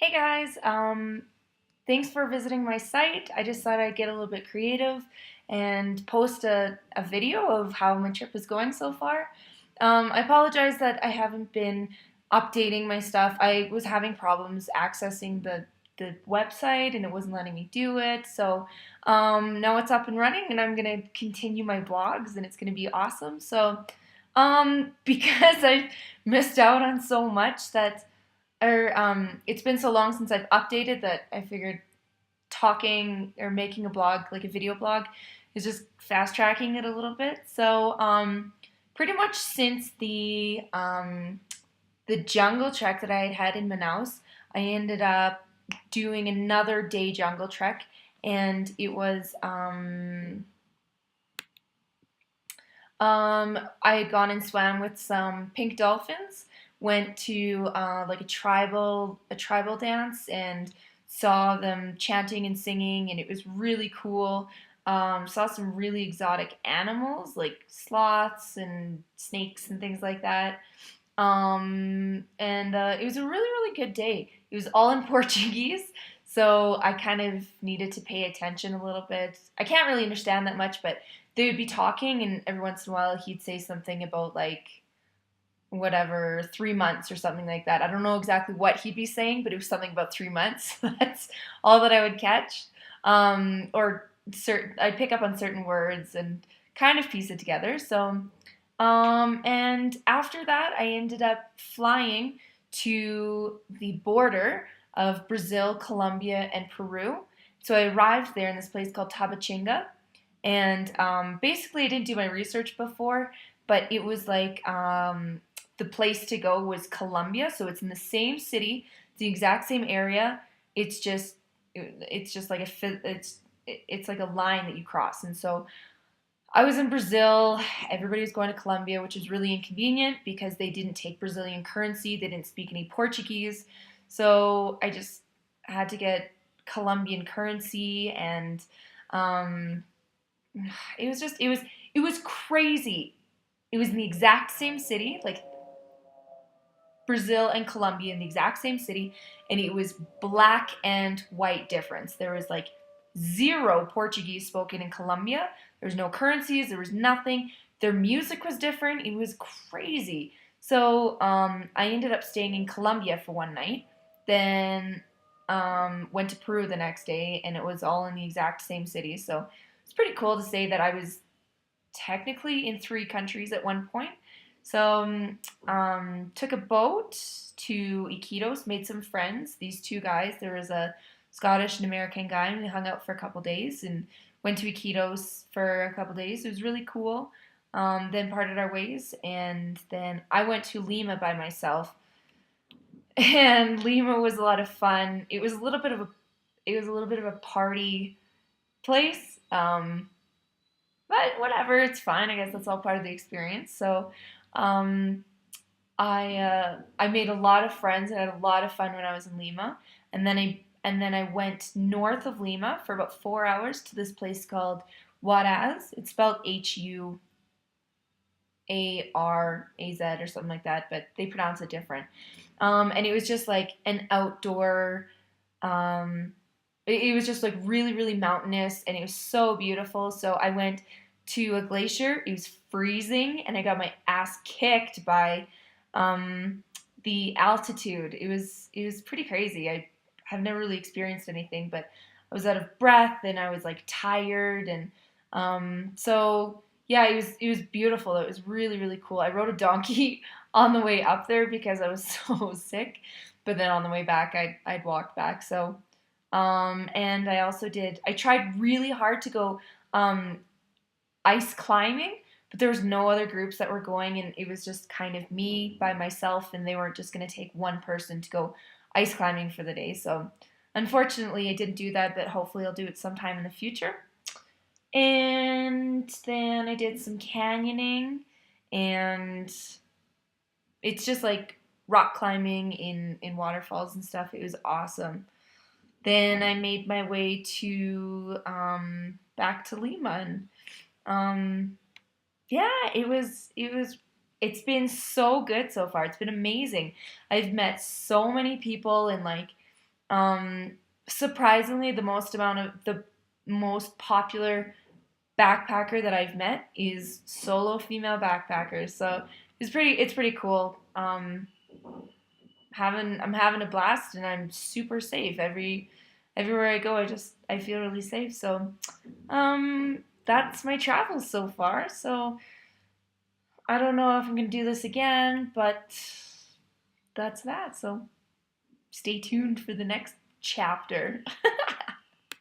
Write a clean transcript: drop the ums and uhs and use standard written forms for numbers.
Hey guys, thanks for visiting my site. I just thought I'd get a little bit creative and post a video of how my trip is going so far. I apologize that I haven't been updating my stuff. I was having problems accessing the website and it wasn't letting me do it. So now it's up and running and I'm going to continue my blogs and it's going to be awesome. So because I've missed out on so much that or it's been so long since I've updated that I figured talking or making a blog, like a video blog, is just fast tracking it a little bit. So pretty much since the jungle trek that I had had in Manaus, I ended up doing another day jungle trek, and it was I had gone and swam with some pink dolphins. Went to like a tribal dance and saw them chanting and singing, and it was really cool. Saw some really exotic animals like sloths and snakes and things like that. And It was a really good day. It was all in Portuguese, so I kind of needed to pay attention a little bit. I can't really understand that much, but they would be talking, and every once in a while he'd say something about like whatever 3 months or something like that. I don't know exactly what he'd be saying, but it was something about 3 months. That's all that I would catch. Or certain, I'd pick up on certain words and kind of piece it together. And after that, I ended up flying to the border of Brazil, Colombia, and Peru. So I arrived there in this place called Tabatinga, and basically I didn't do my research before, but it was like the place to go was Colombia, so it's in the same city, the exact same area. It's just like it's like a line that you cross, and so I was in Brazil. Everybody was going to Colombia, which is really inconvenient because they didn't take Brazilian currency. They didn't speak any Portuguese. So I just had to get Colombian currency, and um, it was crazy. It was in the exact same city, like Brazil and Colombia in the exact same city, and it was black and white difference. There was like zero Portuguese spoken in Colombia. There was no currencies. There was nothing. Their music was different. It was crazy. So I ended up staying in Colombia for one night. Then went to Peru the next day, and it was all in the exact same city. So it's pretty cool to say that I was technically in three countries at one point. So took a boat to Iquitos, made some friends. These two guys, there was a Scottish and American guy, and we hung out for a couple days and went to Iquitos for a couple days. It was really cool. Then parted our ways, and then I went to Lima by myself, and Lima was a lot of fun. It was a little bit of a party place. But whatever, it's fine. I guess that's all part of the experience. So um, I made a lot of friends and had a lot of fun when I was in Lima, and then I went north of Lima for about 4 hours to this place called Huaraz. It's spelled Huaraz or something like that, but they pronounce it different. And it was just like an outdoor. Um, it was just like really mountainous, and it was so beautiful. So I went to a glacier. It was freezing, and I got my ass kicked by um, the altitude. It was pretty crazy. I have never really experienced anything, but I was out of breath and I was like tired, and so yeah, it was beautiful. It was really cool. I rode a donkey on the way up there because I was so sick, but then on the way back, I'd walked back. So and I tried really hard to go um, ice climbing, but there was no other groups that were going, and it was just kind of me by myself, and they weren't just going to take one person to go ice climbing for the day. So unfortunately, I didn't do that, but hopefully I'll do it sometime in the future. And then I did some canyoning, and it's just like rock climbing in waterfalls and stuff. It was awesome. Then I made my way to back to Lima, and um, yeah, it's been so good so far. It's been amazing. I've met so many people, and like Um, Surprisingly, the most popular backpacker that I've met is solo female backpackers. So it's pretty cool. I'm having a blast and I'm super safe. Everywhere I go I feel really safe. So that's my travels so far. So I don't know if I'm gonna do this again, but that's that. So stay tuned for the next chapter.